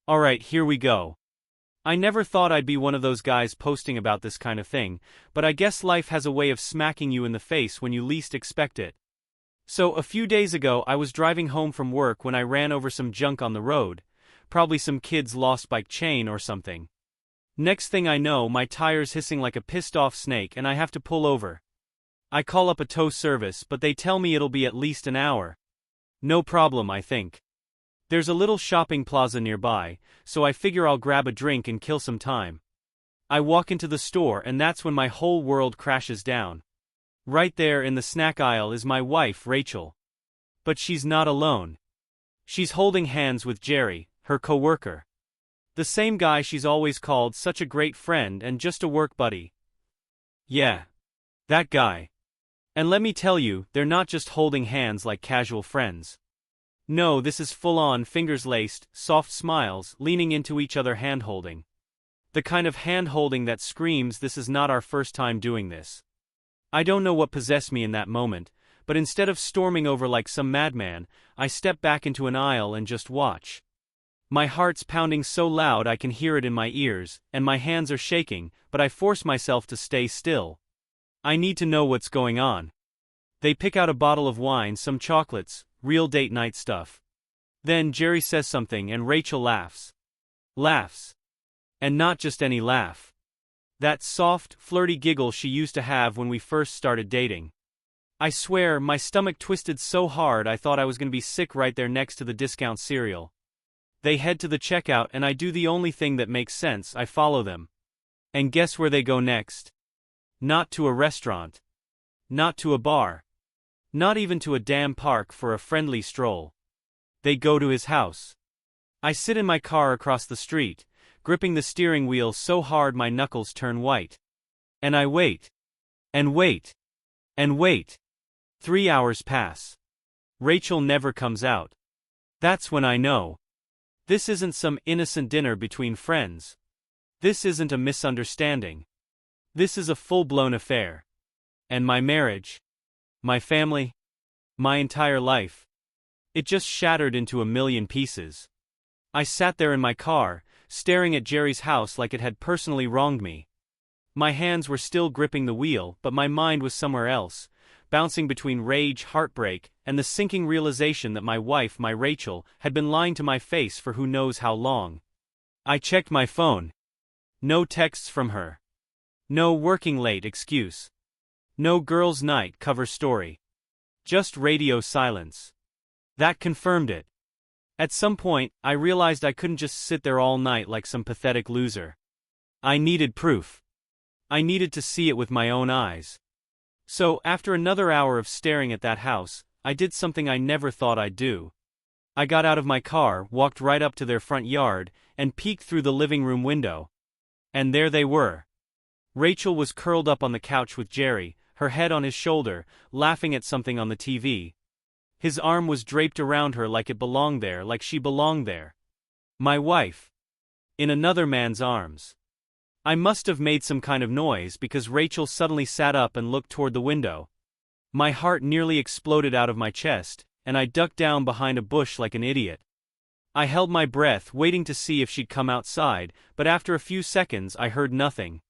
Alright, here we go. I never thought I'd be one of those guys posting about this kind of thing, but I guess life has a way of smacking you in the face when you least expect it. So, a few days ago I was driving home from work when I ran over some junk on the road, probably some kid's lost bike chain or something. Next thing I know, my tire's hissing like a pissed-off snake and I have to pull over. I call up a tow service, but they tell me it'll be at least an hour. No problem, I think. There's a little shopping plaza nearby, so I figure I'll grab a drink and kill some time. I walk into the store and that's when my whole world crashes down. Right there in the snack aisle is my wife, Rachel. But she's not alone. She's holding hands with Jerry, her coworker. The same guy she's always called such a great friend and just a work buddy. Yeah. That guy. And let me tell you, they're not just holding hands like casual friends. No, this is full-on, fingers laced, soft smiles, leaning into each other hand-holding. The kind of hand-holding that screams, this is not our first time doing this. I don't know what possessed me in that moment, but instead of storming over like some madman, I step back into an aisle and just watch. My heart's pounding so loud I can hear it in my ears, and my hands are shaking, but I force myself to stay still. I need to know what's going on. They pick out a bottle of wine, some chocolates, real date night stuff. Then Jerry says something and Rachel laughs. Laughs. And not just any laugh. That soft, flirty giggle she used to have when we first started dating. I swear, my stomach twisted so hard I thought I was gonna be sick right there next to the discount cereal. They head to the checkout and I do the only thing that makes sense, I follow them. And guess where they go next? Not to a restaurant. Not to a bar. Not even to a damn park for a friendly stroll. They go to his house. I sit in my car across the street, gripping the steering wheel so hard my knuckles turn white. And I wait. And wait. And wait. 3 hours pass. Rachel never comes out. That's when I know. This isn't some innocent dinner between friends. This isn't a misunderstanding. This is a full-blown affair. And my marriage, my family, my entire life, it just shattered into a million pieces. I sat there in my car, staring at Jerry's house like it had personally wronged me. My hands were still gripping the wheel, but my mind was somewhere else, bouncing between rage, heartbreak, and the sinking realization that my wife, my Rachel, had been lying to my face for who knows how long. I checked my phone. No texts from her. No working late excuse. No girls' night cover story. Just radio silence. That confirmed it. At some point, I realized I couldn't just sit there all night like some pathetic loser. I needed proof. I needed to see it with my own eyes. So, after another hour of staring at that house, I did something I never thought I'd do. I got out of my car, walked right up to their front yard, and peeked through the living room window. And there they were. Rachel was curled up on the couch with Jerry, her head on his shoulder, laughing at something on the TV. His arm was draped around her like it belonged there, like she belonged there. My wife. In another man's arms. I must have made some kind of noise because Rachel suddenly sat up and looked toward the window. My heart nearly exploded out of my chest, and I ducked down behind a bush like an idiot. I held my breath, waiting to see if she'd come outside, but after a few seconds I heard nothing.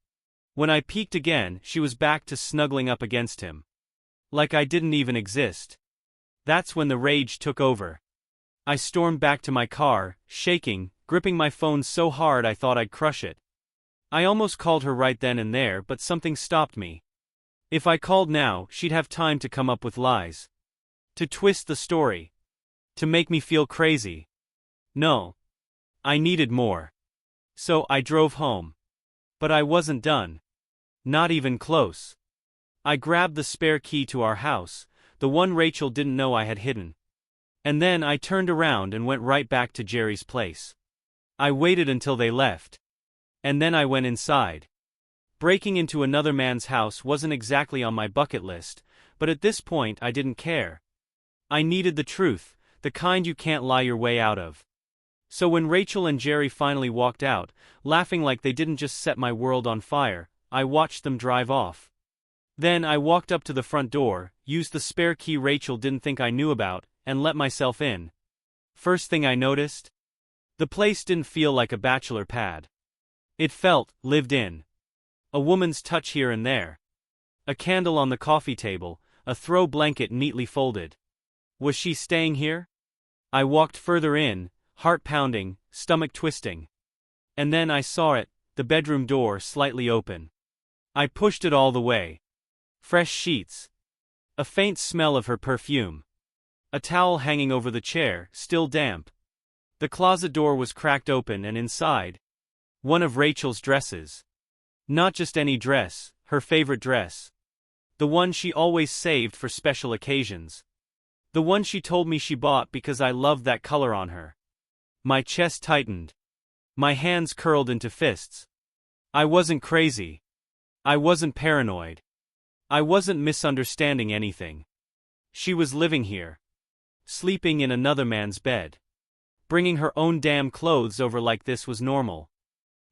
When I peeked again, she was back to snuggling up against him. Like I didn't even exist. That's when the rage took over. I stormed back to my car, shaking, gripping my phone so hard I thought I'd crush it. I almost called her right then and there, but something stopped me. If I called now, she'd have time to come up with lies. To twist the story. To make me feel crazy. No. I needed more. So I drove home. But I wasn't done. Not even close. I grabbed the spare key to our house, the one Rachel didn't know I had hidden. And then I turned around and went right back to Jerry's place. I waited until they left. And then I went inside. Breaking into another man's house wasn't exactly on my bucket list, but at this point I didn't care. I needed the truth, the kind you can't lie your way out of. So when Rachel and Jerry finally walked out, laughing like they didn't just set my world on fire, I watched them drive off. Then I walked up to the front door, used the spare key Rachel didn't think I knew about, and let myself in. First thing I noticed? The place didn't feel like a bachelor pad. It felt lived in. A woman's touch here and there. A candle on the coffee table, a throw blanket neatly folded. Was she staying here? I walked further in, heart pounding, stomach twisting. And then I saw it, the bedroom door slightly open. I pushed it all the way. Fresh sheets. A faint smell of her perfume. A towel hanging over the chair, still damp. The closet door was cracked open and inside, one of Rachel's dresses. Not just any dress, her favorite dress. The one she always saved for special occasions. The one she told me she bought because I loved that color on her. My chest tightened. My hands curled into fists. I wasn't crazy. I wasn't paranoid. I wasn't misunderstanding anything. She was living here. Sleeping in another man's bed. Bringing her own damn clothes over like this was normal.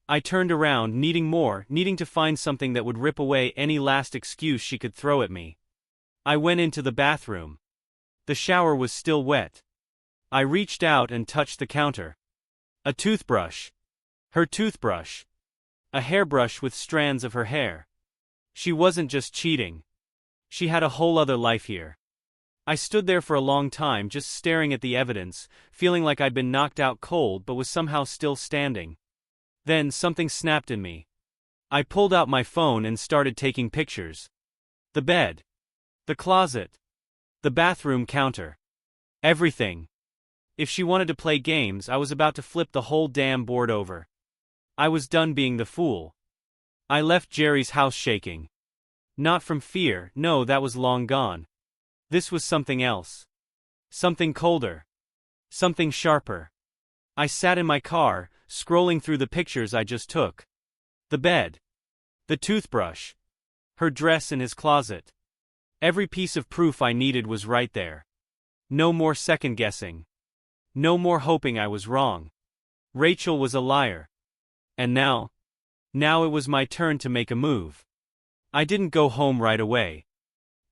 I turned around, needing more, needing to find something that would rip away any last excuse she could throw at me. I went into the bathroom. The shower was still wet. I reached out and touched the counter. A toothbrush. Her toothbrush. A hairbrush with strands of her hair. She wasn't just cheating. She had a whole other life here. I stood there for a long time just staring at the evidence, feeling like I'd been knocked out cold but was somehow still standing. Then something snapped in me. I pulled out my phone and started taking pictures. The bed. The closet. The bathroom counter. Everything. If she wanted to play games, I was about to flip the whole damn board over. I was done being the fool. I left Jerry's house shaking. Not from fear, no, that was long gone. This was something else. Something colder. Something sharper. I sat in my car, scrolling through the pictures I just took. The bed. The toothbrush. Her dress in his closet. Every piece of proof I needed was right there. No more second guessing. No more hoping I was wrong. Rachel was a liar. And now it was my turn to make a move. I didn't go home right away.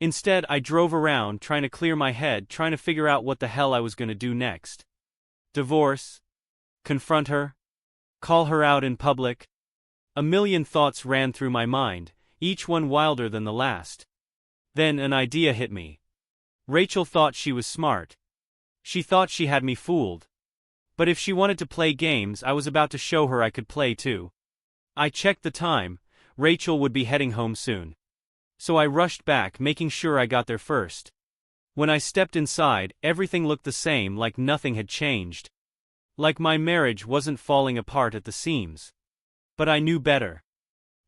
Instead, I drove around trying to clear my head, trying to figure out what the hell I was going to do next. Divorce? Confront her? Call her out in public? A million thoughts ran through my mind, each one wilder than the last. Then an idea hit me. Rachel thought she was smart. She thought she had me fooled. But if she wanted to play games, I was about to show her I could play too. I checked the time. Rachel would be heading home soon. So I rushed back, making sure I got there first. When I stepped inside, everything looked the same, like nothing had changed. Like my marriage wasn't falling apart at the seams. But I knew better.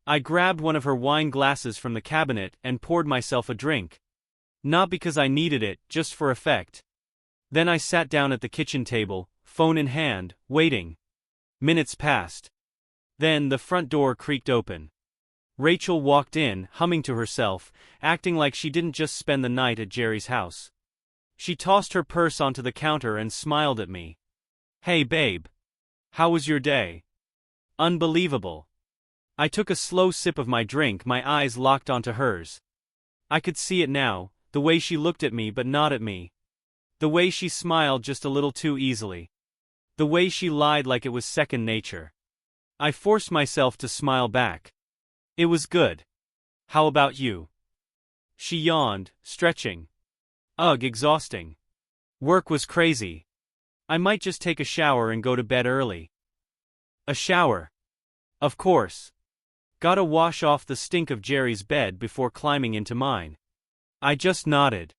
I grabbed one of her wine glasses from the cabinet and poured myself a drink. Not because I needed it, just for effect. Then I sat down at the kitchen table, phone in hand, waiting. Minutes passed. Then the front door creaked open. Rachel walked in, humming to herself, acting like she didn't just spend the night at Jerry's house. She tossed her purse onto the counter and smiled at me. "Hey babe. How was your day?" Unbelievable. I took a slow sip of my drink, my eyes locked onto hers. I could see it now, the way she looked at me but not at me. The way she smiled just a little too easily. The way she lied like it was second nature. I forced myself to smile back. It was good. How about you? She yawned, stretching. Ugh, exhausting. Work was crazy. I might just take a shower and go to bed early. A shower? Of course. Gotta wash off the stink of Jerry's bed before climbing into mine. I just nodded.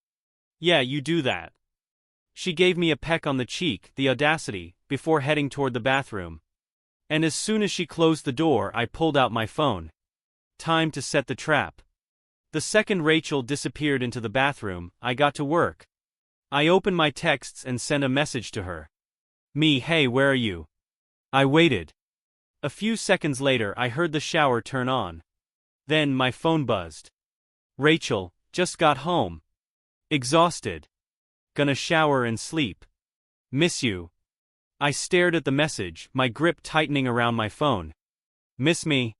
Yeah, you do that. She gave me a peck on the cheek, the audacity, before heading toward the bathroom. And as soon as she closed the door, I pulled out my phone. Time to set the trap. The second Rachel disappeared into the bathroom, I got to work. I opened my texts and sent a message to her. Me, hey, where are you? I waited. A few seconds later, I heard the shower turn on. Then my phone buzzed. Rachel, just got home. Exhausted. Gonna shower and sleep. Miss you. I stared at the message, my grip tightening around my phone. Miss me?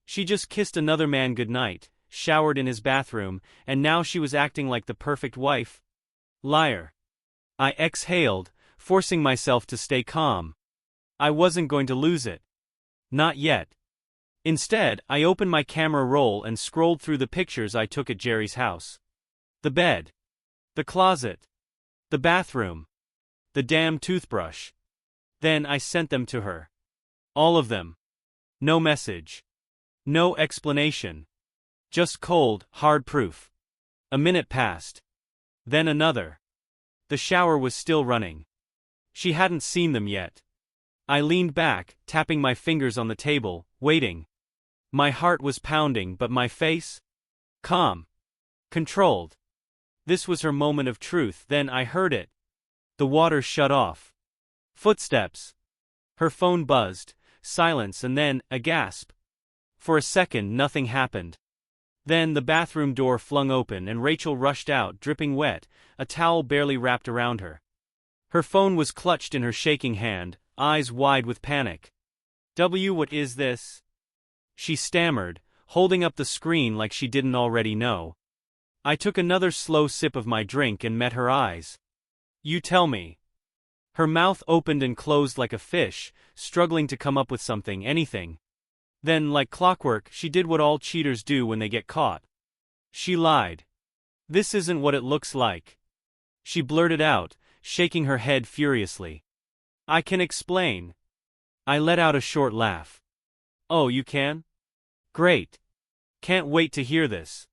She just kissed another man goodnight, showered in his bathroom, and now she was acting like the perfect wife? Liar. I exhaled, forcing myself to stay calm. I wasn't going to lose it. Not yet. Instead, I opened my camera roll and scrolled through the pictures I took at Jerry's house. The bed. The closet. The bathroom. The damn toothbrush. Then I sent them to her. All of them. No message. No explanation. Just cold, hard proof. A minute passed. Then another. The shower was still running. She hadn't seen them yet. I leaned back, tapping my fingers on the table, waiting. My heart was pounding, but my face? Calm. Controlled. This was her moment of truth. Then I heard it. The water shut off. Footsteps. Her phone buzzed, silence, and then a gasp. For a second, nothing happened. Then the bathroom door flung open and Rachel rushed out, dripping wet, a towel barely wrapped around her. Her phone was clutched in her shaking hand, eyes wide with panic. What is this? She stammered, holding up the screen like she didn't already know. I took another slow sip of my drink and met her eyes. You tell me. Her mouth opened and closed like a fish, struggling to come up with something, anything. Then, like clockwork, she did what all cheaters do when they get caught. She lied. This isn't what it looks like. She blurted out, shaking her head furiously. I can explain. I let out a short laugh. Oh, you can? Great. Can't wait to hear this.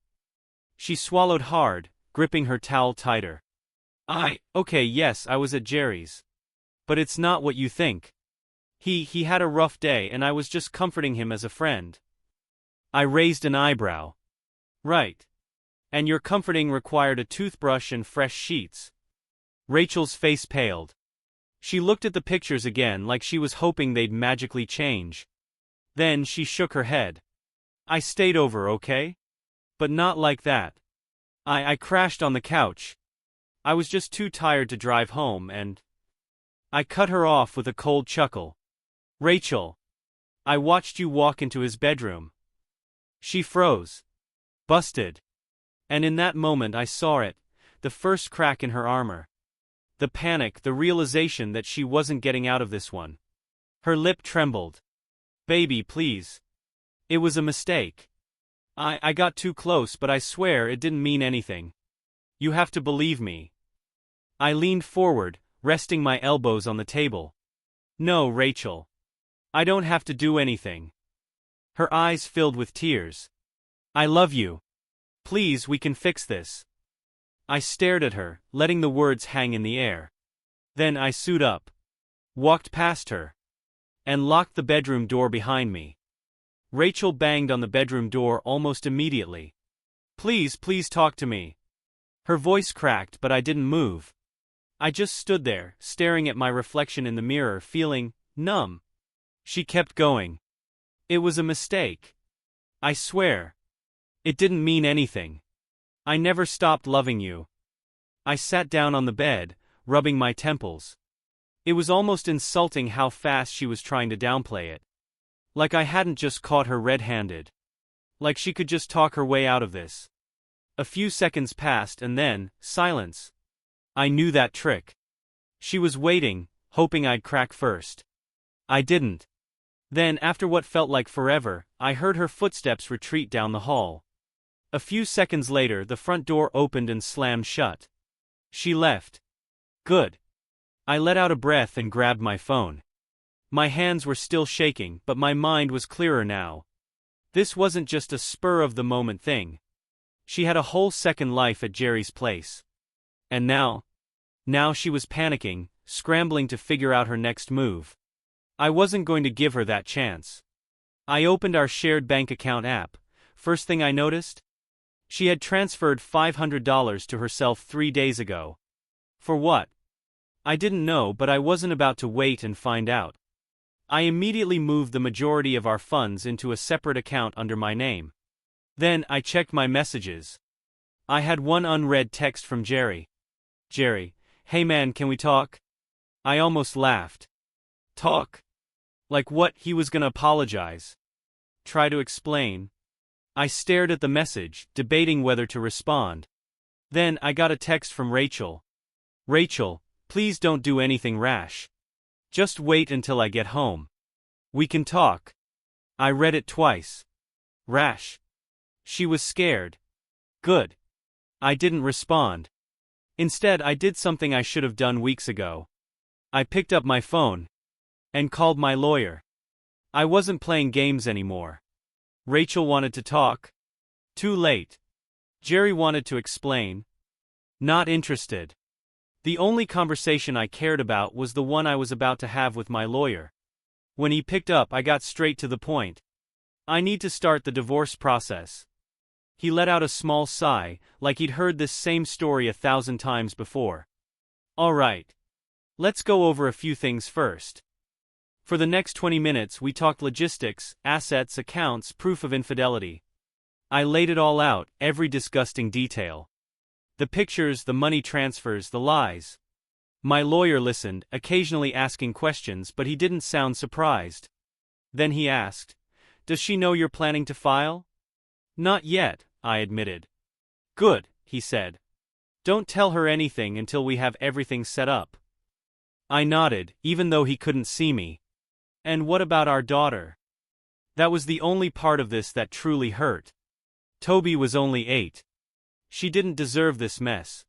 She swallowed hard, gripping her towel tighter. Okay, yes, I was at Jerry's. But it's not what you think. He had a rough day and I was just comforting him as a friend. I raised an eyebrow. Right. And your comforting required a toothbrush and fresh sheets. Rachel's face paled. She looked at the pictures again like she was hoping they'd magically change. Then she shook her head. I stayed over, okay? But not like that. I crashed on the couch. I was just too tired to drive home and... I cut her off with a cold chuckle. Rachel. I watched you walk into his bedroom. She froze. Busted. And in that moment I saw it, the first crack in her armor. The panic, the realization that she wasn't getting out of this one. Her lip trembled. Baby, please. It was a mistake. I got too close, but I swear it didn't mean anything. You have to believe me. I leaned forward, resting my elbows on the table. No, Rachel. I don't have to do anything. Her eyes filled with tears. I love you. Please, we can fix this. I stared at her, letting the words hang in the air. Then I suited up, walked past her, and locked the bedroom door behind me. Rachel banged on the bedroom door almost immediately. Please, please talk to me. Her voice cracked, but I didn't move. I just stood there, staring at my reflection in the mirror, feeling numb. She kept going. It was a mistake. I swear. It didn't mean anything. I never stopped loving you. I sat down on the bed, rubbing my temples. It was almost insulting how fast she was trying to downplay it. Like I hadn't just caught her red-handed. Like she could just talk her way out of this. A few seconds passed and then, silence. I knew that trick. She was waiting, hoping I'd crack first. I didn't. Then, after what felt like forever, I heard her footsteps retreat down the hall. A few seconds later, the front door opened and slammed shut. She left. Good. I let out a breath and grabbed my phone. My hands were still shaking, but my mind was clearer now. This wasn't just a spur-of-the-moment thing. She had a whole second life at Jerry's place. And now she was panicking, scrambling to figure out her next move. I wasn't going to give her that chance. I opened our shared bank account app. First thing I noticed? She had transferred $500 to herself 3 days ago. For what? I didn't know, but I wasn't about to wait and find out. I immediately moved the majority of our funds into a separate account under my name. Then I checked my messages. I had one unread text from Jerry. Jerry, hey man, can we talk? I almost laughed. Talk? Like what? He was gonna apologize. Try to explain. I stared at the message, debating whether to respond. Then I got a text from Rachel. Rachel, please don't do anything rash. Just wait until I get home. We can talk. I read it twice. Rash. She was scared. Good. I didn't respond. Instead, I did something I should have done weeks ago. I picked up my phone and called my lawyer. I wasn't playing games anymore. Rachel wanted to talk. Too late. Jerry wanted to explain. Not interested. The only conversation I cared about was the one I was about to have with my lawyer. When he picked up, I got straight to the point. I need to start the divorce process. He let out a small sigh, like he'd heard this same story 1,000 times before. All right. Let's go over a few things first. For the next 20 minutes, we talked logistics, assets, accounts, proof of infidelity. I laid it all out, every disgusting detail. The pictures, the money transfers, the lies. My lawyer listened, occasionally asking questions, but he didn't sound surprised. Then he asked, "Does she know you're planning to file?" "Not yet," I admitted. "Good," he said. "Don't tell her anything until we have everything set up." I nodded, even though he couldn't see me. "And what about our daughter?" That was the only part of this that truly hurt. Toby was only 8. She didn't deserve this mess.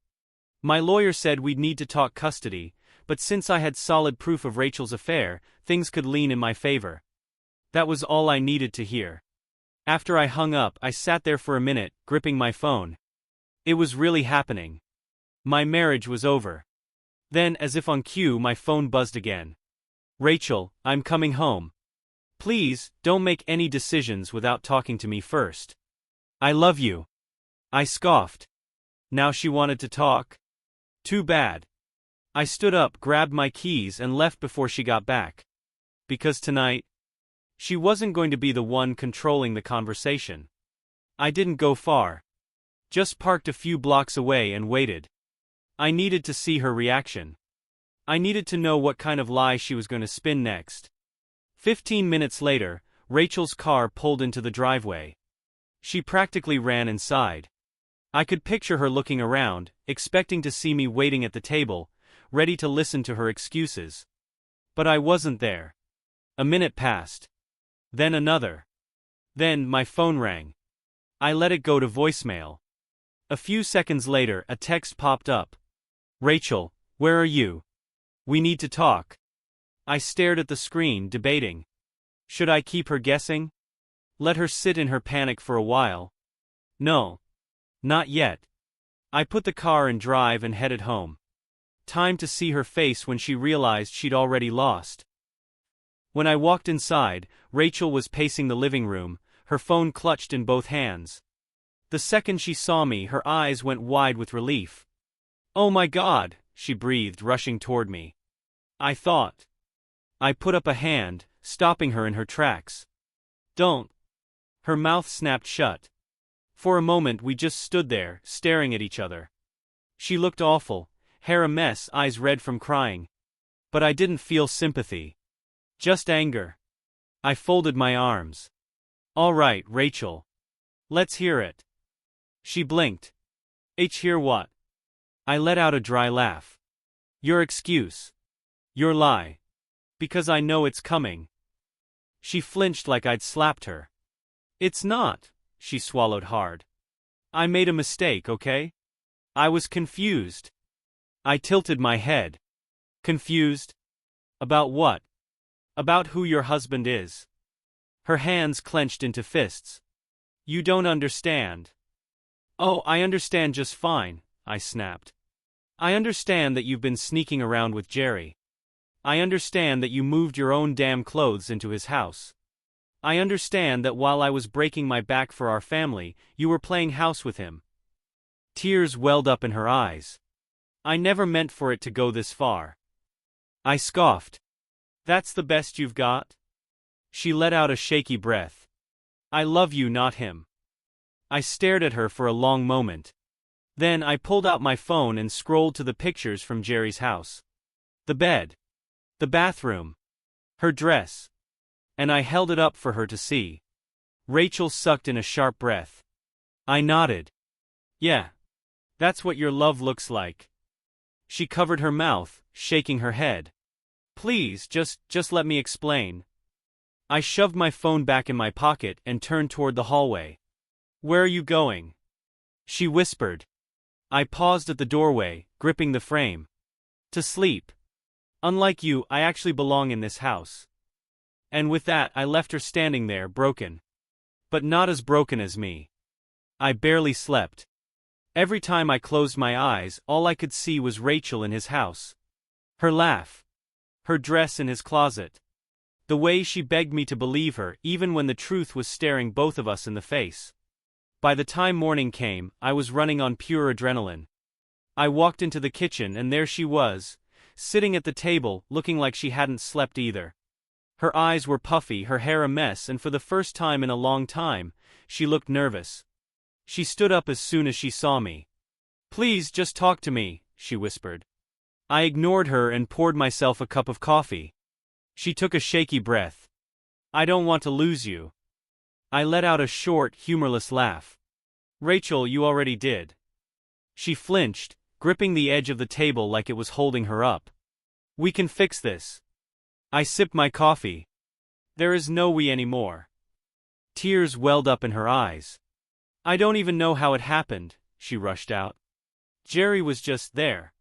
My lawyer said we'd need to talk custody, but since I had solid proof of Rachel's affair, things could lean in my favor. That was all I needed to hear. After I hung up, I sat there for a minute, gripping my phone. It was really happening. My marriage was over. Then, as if on cue, my phone buzzed again. "Rachel, I'm coming home. Please, don't make any decisions without talking to me first. I love you." I scoffed. Now she wanted to talk? Too bad. I stood up, grabbed my keys, and left before she got back. Because tonight, she wasn't going to be the one controlling the conversation. I didn't go far. Just parked a few blocks away and waited. I needed to see her reaction. I needed to know what kind of lie she was going to spin next. 15 minutes later, Rachel's car pulled into the driveway. She practically ran inside. I could picture her looking around, expecting to see me waiting at the table, ready to listen to her excuses. But I wasn't there. A minute passed. Then another. Then my phone rang. I let it go to voicemail. A few seconds later, a text popped up. "Rachel, where are you? We need to talk." I stared at the screen, debating. Should I keep her guessing? Let her sit in her panic for a while? No. Not yet. I put the car in drive and headed home. Time to see her face when she realized she'd already lost. When I walked inside, Rachel was pacing the living room, her phone clutched in both hands. The second she saw me, her eyes went wide with relief. "Oh my God," she breathed, rushing toward me. I thought. I put up a hand, stopping her in her tracks. "Don't." Her mouth snapped shut. For a moment we just stood there, staring at each other. She looked awful, hair a mess, eyes red from crying. But I didn't feel sympathy. Just anger. I folded my arms. "All right, Rachel. Let's hear it." She blinked. Hear what?" I let out a dry laugh. "Your excuse. Your lie. Because I know it's coming." She flinched like I'd slapped her. "It's not," she swallowed hard. "I made a mistake, okay? I was confused." I tilted my head. "Confused? About what?" "About who your husband is." Her hands clenched into fists. "You don't understand." "Oh, I understand just fine," I snapped. "I understand that you've been sneaking around with Jerry. I understand that you moved your own damn clothes into his house. I understand that while I was breaking my back for our family, you were playing house with him." Tears welled up in her eyes. "I never meant for it to go this far." I scoffed. "That's the best you've got?" She let out a shaky breath. "I love you, not him." I stared at her for a long moment. Then I pulled out my phone and scrolled to the pictures from Jerry's house. The bed. The bathroom. Her dress. And I held it up for her to see. Rachel sucked in a sharp breath. I nodded. "Yeah. That's what your love looks like." She covered her mouth, shaking her head. Please, just let me explain. I shoved my phone back in my pocket and turned toward the hallway. Where are you going? She whispered. I paused at the doorway, gripping the frame. To sleep. Unlike you, I actually belong in this house. And with that, I left her standing there, broken. But not as broken as me. I barely slept. Every time I closed my eyes, all I could see was Rachel in his house. Her laugh. Her dress in his closet. The way she begged me to believe her, even when the truth was staring both of us in the face. By the time morning came, I was running on pure adrenaline. I walked into the kitchen and there she was, sitting at the table, looking like she hadn't slept either. Her eyes were puffy, her hair a mess, and for the first time in a long time, she looked nervous. She stood up as soon as she saw me. Please just talk to me, she whispered. I ignored her and poured myself a cup of coffee. She took a shaky breath. I don't want to lose you. I let out a short, humorless laugh. Rachel, you already did. She flinched, gripping the edge of the table like it was holding her up. We can fix this. I sipped my coffee. There is no we anymore. Tears welled up in her eyes. I don't even know how it happened, she rushed out. Jerry was just there.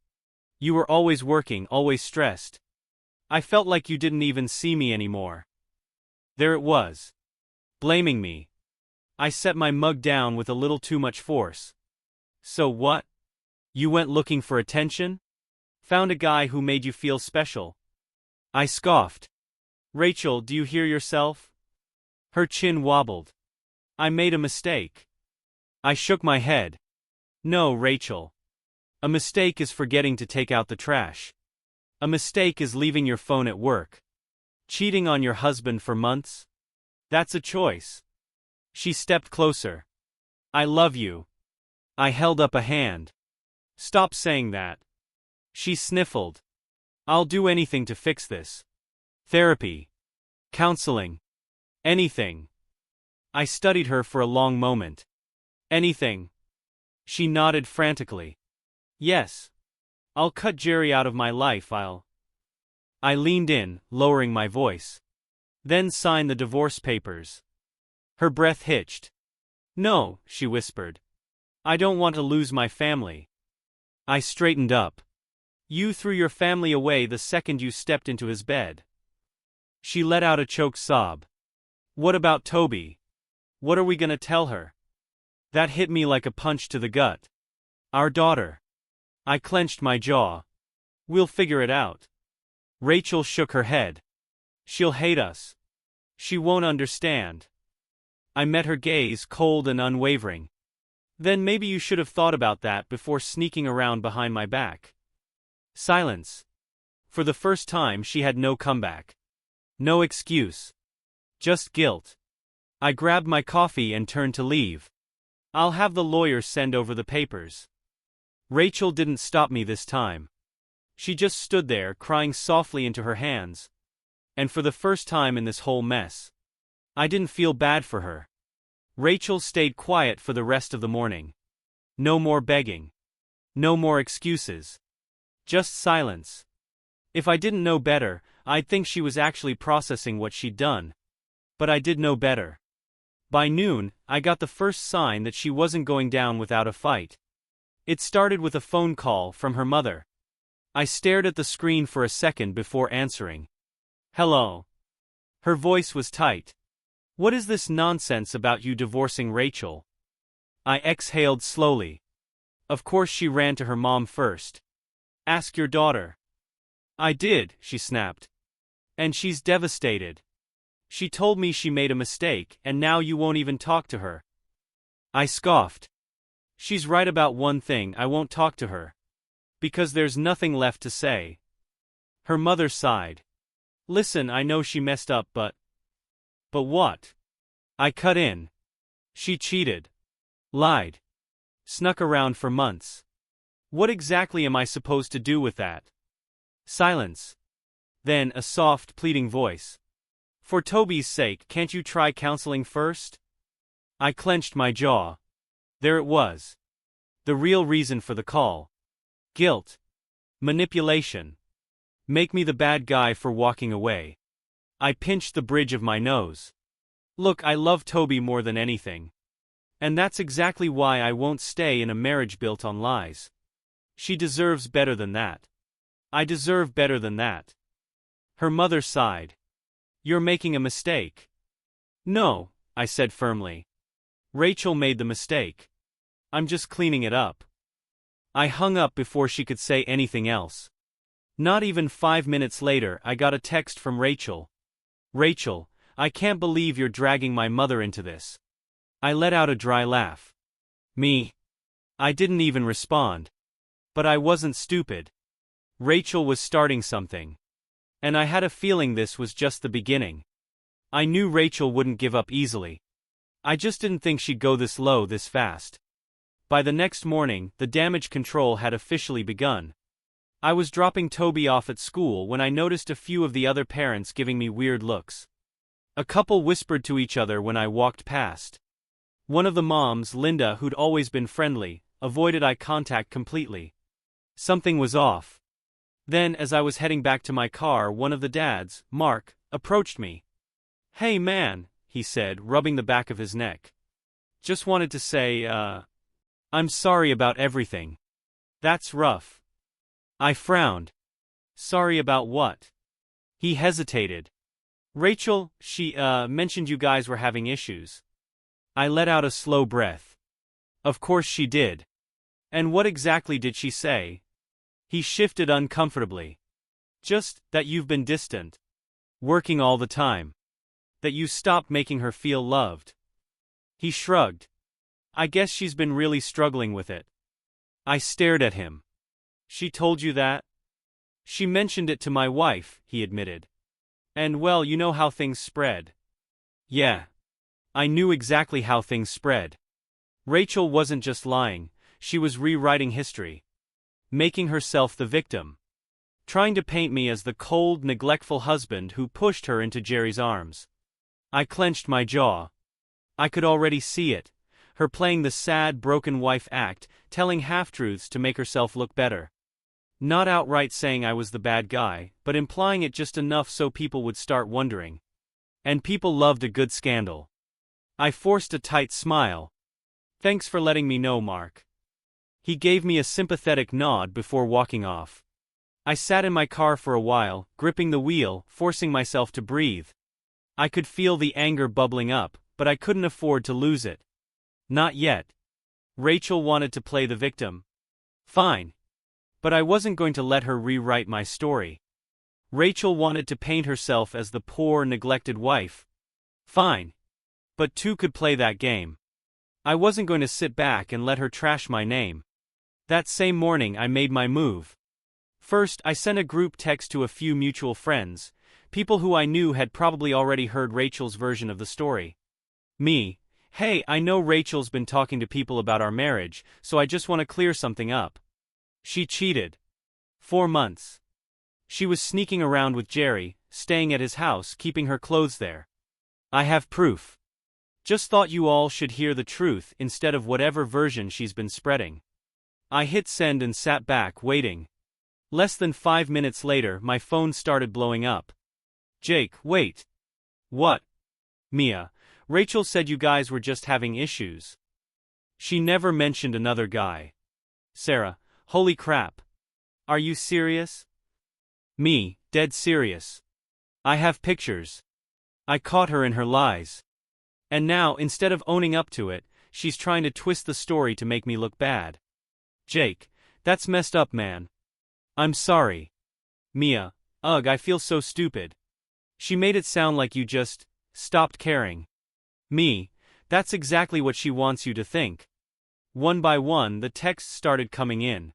You were always working, always stressed. I felt like you didn't even see me anymore. There it was. Blaming me. I set my mug down with a little too much force. So what? You went looking for attention? Found a guy who made you feel special? I scoffed. Rachel, do you hear yourself? Her chin wobbled. I made a mistake. I shook my head. No, Rachel. A mistake is forgetting to take out the trash. A mistake is leaving your phone at work. Cheating on your husband for months? That's a choice. She stepped closer. I love you. I held up a hand. Stop saying that. She sniffled. I'll do anything to fix this. Therapy. Counseling. Anything. I studied her for a long moment. Anything. She nodded frantically. Yes. I'll cut Jerry out of my life, I leaned in, lowering my voice. Then sign the divorce papers. Her breath hitched. No, she whispered. I don't want to lose my family. I straightened up. You threw your family away the second you stepped into his bed. She let out a choked sob. What about Toby? What are we gonna tell her? That hit me like a punch to the gut. Our daughter. I clenched my jaw. We'll figure it out. Rachel shook her head. She'll hate us. She won't understand. I met her gaze, cold and unwavering. Then maybe you should have thought about that before sneaking around behind my back. Silence. For the first time she had no comeback. No excuse. Just guilt. I grabbed my coffee and turned to leave. I'll have the lawyer send over the papers. Rachel didn't stop me this time. She just stood there, crying softly into her hands. And for the first time in this whole mess, I didn't feel bad for her. Rachel stayed quiet for the rest of the morning. No more begging. No more excuses. Just silence. If I didn't know better, I'd think she was actually processing what she'd done. But I did know better. By noon, I got the first sign that she wasn't going down without a fight. It started with a phone call from her mother. I stared at the screen for a second before answering. Hello. Her voice was tight. What is this nonsense about you divorcing Rachel? I exhaled slowly. Of course she ran to her mom first. Ask your daughter. I did, she snapped. And she's devastated. She told me she made a mistake, and now you won't even talk to her. I scoffed. She's right about one thing, I won't talk to her. Because there's nothing left to say. Her mother sighed. Listen, I know she messed up, but what? I cut in. She cheated. Lied. Snuck around for months. What exactly am I supposed to do with that? Silence. Then a soft, pleading voice. For Toby's sake, can't you try counseling first? I clenched my jaw. There it was. The real reason for the call. Guilt. Manipulation. Make me the bad guy for walking away. I pinched the bridge of my nose. Look, I love Toby more than anything. And that's exactly why I won't stay in a marriage built on lies. She deserves better than that. I deserve better than that. Her mother sighed. You're making a mistake. No, I said firmly. Rachel made the mistake. I'm just cleaning it up. I hung up before she could say anything else. Not even 5 minutes later, I got a text from Rachel. Rachel, I can't believe you're dragging my mother into this. I let out a dry laugh. Me? I didn't even respond. But I wasn't stupid. Rachel was starting something. And I had a feeling this was just the beginning. I knew Rachel wouldn't give up easily. I just didn't think she'd go this low this fast. By the next morning, the damage control had officially begun. I was dropping Toby off at school when I noticed a few of the other parents giving me weird looks. A couple whispered to each other when I walked past. One of the moms, Linda, who'd always been friendly, avoided eye contact completely. Something was off. Then, as I was heading back to my car, one of the dads, Mark, approached me. Hey man, he said, rubbing the back of his neck. Just wanted to say, I'm sorry about everything. That's rough. I frowned. Sorry about what? He hesitated. Rachel, she, mentioned you guys were having issues. I let out a slow breath. Of course she did. And what exactly did she say? He shifted uncomfortably. Just that you've been distant. Working all the time. That you stopped making her feel loved. He shrugged. I guess she's been really struggling with it. I stared at him. She told you that? She mentioned it to my wife, he admitted. And well, you know how things spread. Yeah. I knew exactly how things spread. Rachel wasn't just lying, she was rewriting history. Making herself the victim. Trying to paint me as the cold, neglectful husband who pushed her into Jerry's arms. I clenched my jaw. I could already see it. Her playing the sad, broken wife act, telling half-truths to make herself look better. Not outright saying I was the bad guy, but implying it just enough so people would start wondering. And people loved a good scandal. I forced a tight smile. Thanks for letting me know, Mark. He gave me a sympathetic nod before walking off. I sat in my car for a while, gripping the wheel, forcing myself to breathe. I could feel the anger bubbling up, but I couldn't afford to lose it. Not yet. Rachel wanted to play the victim. Fine. But I wasn't going to let her rewrite my story. Rachel wanted to paint herself as the poor, neglected wife. Fine. But two could play that game. I wasn't going to sit back and let her trash my name. That same morning I made my move. First, I sent a group text to a few mutual friends, people who I knew had probably already heard Rachel's version of the story. Me, hey, I know Rachel's been talking to people about our marriage, so I just want to clear something up. She cheated. 4 months. She was sneaking around with Jerry, staying at his house, keeping her clothes there. I have proof. Just thought you all should hear the truth instead of whatever version she's been spreading. I hit send and sat back, waiting. Less than 5 minutes later, my phone started blowing up. Jake, wait. What? Mia, Rachel said you guys were just having issues. She never mentioned another guy. Sarah, holy crap. Are you serious? Me, dead serious. I have pictures. I caught her in her lies. And now, instead of owning up to it, she's trying to twist the story to make me look bad. Jake, that's messed up, man. I'm sorry. Mia, ugh, I feel so stupid. She made it sound like you just stopped caring. Me, that's exactly what she wants you to think. One by one, the texts started coming in.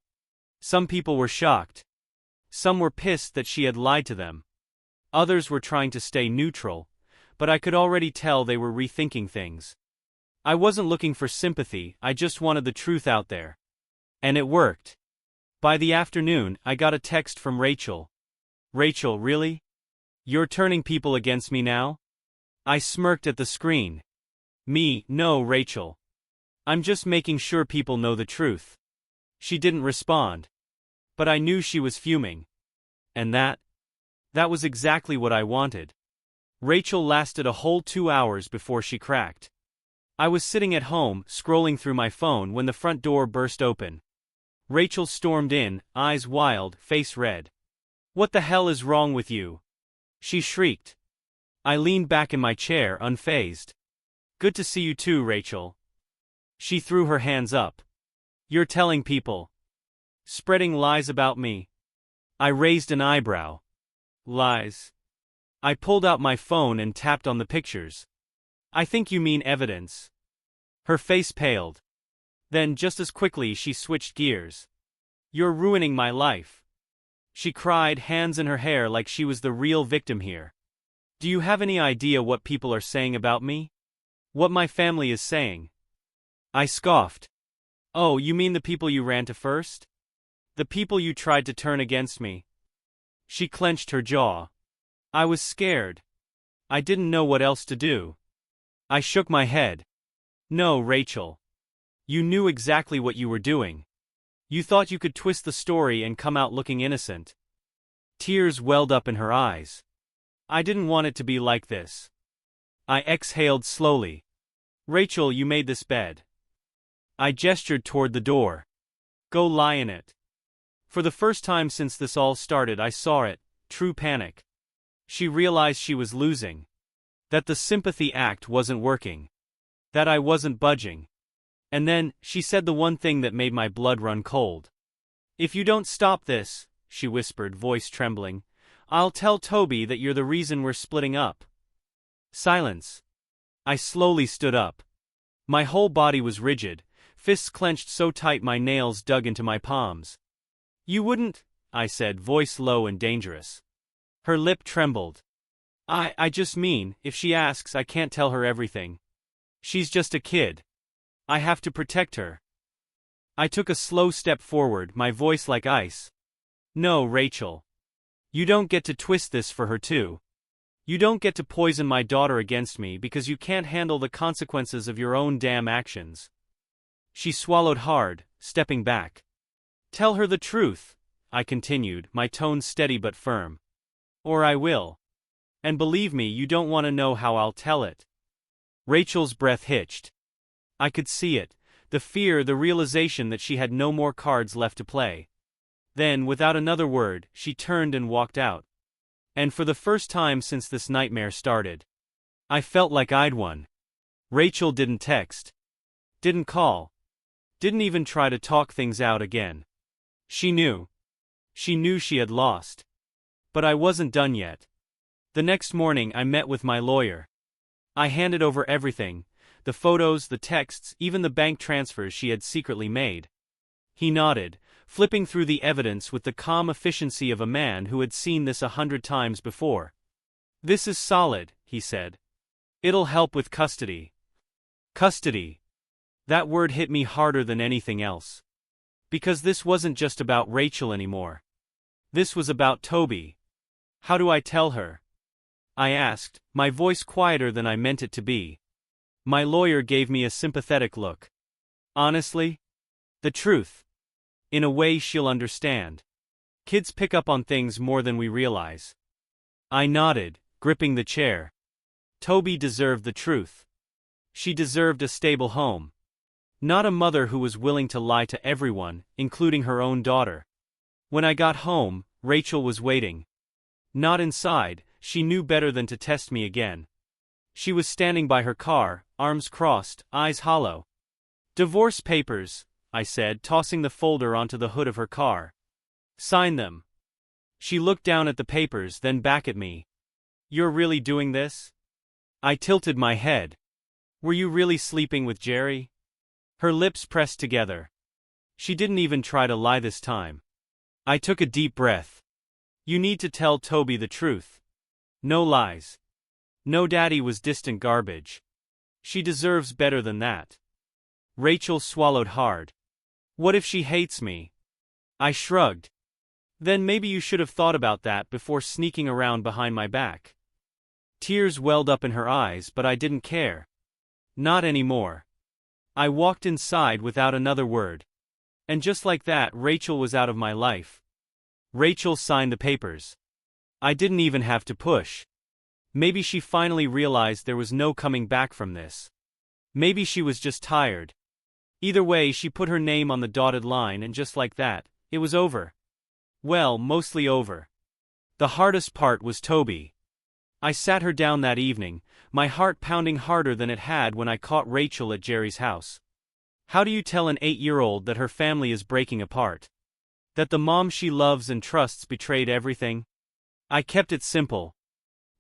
Some people were shocked. Some were pissed that she had lied to them. Others were trying to stay neutral, but I could already tell they were rethinking things. I wasn't looking for sympathy, I just wanted the truth out there. And it worked. By the afternoon, I got a text from Rachel. Rachel, really? You're turning people against me now? I smirked at the screen. Me, no, Rachel. I'm just making sure people know the truth. She didn't respond. But I knew she was fuming. And that was exactly what I wanted. Rachel lasted a whole 2 hours before she cracked. I was sitting at home, scrolling through my phone when the front door burst open. Rachel stormed in, eyes wild, face red. "What the hell is wrong with you?" she shrieked. I leaned back in my chair, unfazed. "Good to see you too, Rachel." She threw her hands up. "You're telling people. Spreading lies about me." I raised an eyebrow. "Lies?" I pulled out my phone and tapped on the pictures. "I think you mean evidence." Her face paled. Then just as quickly she switched gears. "You're ruining my life," she cried, hands in her hair like she was the real victim here. "Do you have any idea what people are saying about me? What my family is saying?" I scoffed. "Oh, you mean the people you ran to first? The people you tried to turn against me?" She clenched her jaw. I was scared. I didn't know what else to do. I shook my head. "No, Rachel. You knew exactly what you were doing. You thought you could twist the story and come out looking innocent." Tears welled up in her eyes. "I didn't want it to be like this." I exhaled slowly. "Rachel, you made this bed." I gestured toward the door. "Go lie in it." For the first time since this all started, I saw it, true panic. She realized she was losing. That the sympathy act wasn't working. That I wasn't budging. And then, she said the one thing that made my blood run cold. "If you don't stop this," she whispered, voice trembling, "I'll tell Toby that you're the reason we're splitting up." Silence. I slowly stood up. My whole body was rigid, fists clenched so tight my nails dug into my palms. "You wouldn't," I said, voice low and dangerous. Her lip trembled. I just mean, if she asks, I can't tell her everything. She's just a kid. I have to protect her." I took a slow step forward, my voice like ice. "No, Rachel. You don't get to twist this for her too. You don't get to poison my daughter against me because you can't handle the consequences of your own damn actions." She swallowed hard, stepping back. "Tell her the truth," I continued, my tone steady but firm. "Or I will. And believe me, you don't want to know how I'll tell it." Rachel's breath hitched. I could see it, the fear, the realization that she had no more cards left to play. Then, without another word, she turned and walked out. And for the first time since this nightmare started, I felt like I'd won. Rachel didn't text. Didn't call. Didn't even try to talk things out again. She knew. She knew she had lost. But I wasn't done yet. The next morning I met with my lawyer. I handed over everything, the photos, the texts, even the bank transfers she had secretly made. He nodded, flipping through the evidence with the calm efficiency of a man who had seen this 100 times before. "This is solid," he said. "It'll help with custody." Custody. That word hit me harder than anything else. Because this wasn't just about Rachel anymore. This was about Toby. "How do I tell her?" I asked, my voice quieter than I meant it to be. My lawyer gave me a sympathetic look. "Honestly? The truth. In a way she'll understand. Kids pick up on things more than we realize." I nodded, gripping the chair. Toby deserved the truth. She deserved a stable home. Not a mother who was willing to lie to everyone, including her own daughter. When I got home, Rachel was waiting. Not inside, she knew better than to test me again. She was standing by her car, arms crossed, eyes hollow. "Divorce papers," I said, tossing the folder onto the hood of her car. "Sign them." She looked down at the papers, then back at me. "You're really doing this?" I tilted my head. "Were you really sleeping with Jerry?" Her lips pressed together. She didn't even try to lie this time. I took a deep breath. "You need to tell Toby the truth. No lies. No daddy was distant garbage. She deserves better than that." Rachel swallowed hard. "What if she hates me?" I shrugged. "Then maybe you should have thought about that before sneaking around behind my back." Tears welled up in her eyes, but I didn't care. Not anymore. I walked inside without another word. And just like that, Rachel was out of my life. Rachel signed the papers. I didn't even have to push. Maybe she finally realized there was no coming back from this. Maybe she was just tired. Either way, she put her name on the dotted line, and just like that, it was over. Well, mostly over. The hardest part was Toby. I sat her down that evening, my heart pounding harder than it had when I caught Rachel at Jerry's house. How do you tell an 8-year-old that her family is breaking apart? That the mom she loves and trusts betrayed everything? I kept it simple.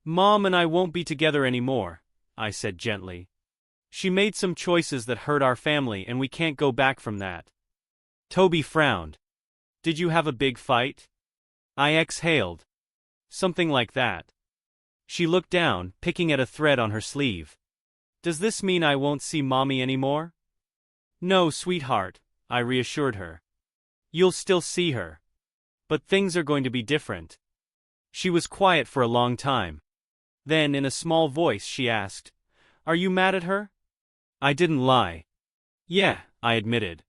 Mom and I won't be together anymore, I said gently. She made some choices that hurt our family and we can't go back from that. Toby frowned. Did you have a big fight? I exhaled. Something like that. She looked down, picking at a thread on her sleeve. Does this mean I won't see Mommy anymore? No, sweetheart, I reassured her. You'll still see her. But things are going to be different. She was quiet for a long time. Then, in a small voice, she asked, Are you mad at her? I didn't lie. Yeah, I admitted.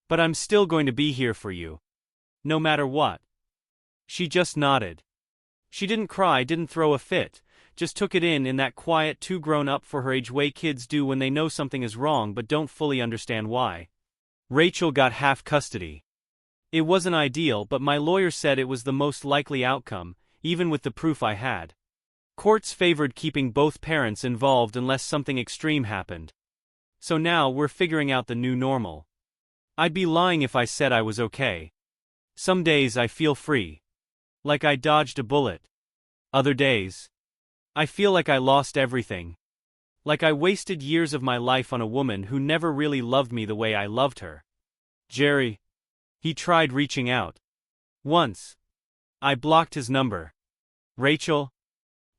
But I'm still going to be here for you. No matter what. She just nodded. She didn't cry, didn't throw a fit, just took it in that quiet, too grown-up for her age way kids do when they know something is wrong but don't fully understand why. Rachel got half custody. It wasn't ideal, but my lawyer said it was the most likely outcome, even with the proof I had. Courts favored keeping both parents involved unless something extreme happened. So now we're figuring out the new normal. I'd be lying if I said I was okay. Some days I feel free. Like I dodged a bullet. Other days, I feel like I lost everything. Like I wasted years of my life on a woman who never really loved me the way I loved her. Jerry. He tried reaching out. Once. I blocked his number. Rachel.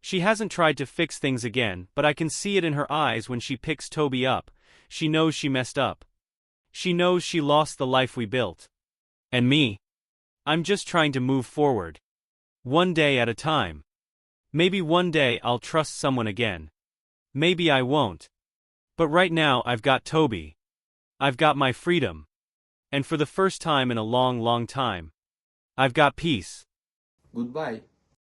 She hasn't tried to fix things again, but I can see it in her eyes when she picks Toby up. She knows she messed up. She knows she lost the life we built. And me. I'm just trying to move forward. One day at a time. Maybe one day I'll trust someone again. Maybe I won't. But right now I've got Toby. I've got my freedom. And for the first time in a long, long time, I've got peace. Goodbye.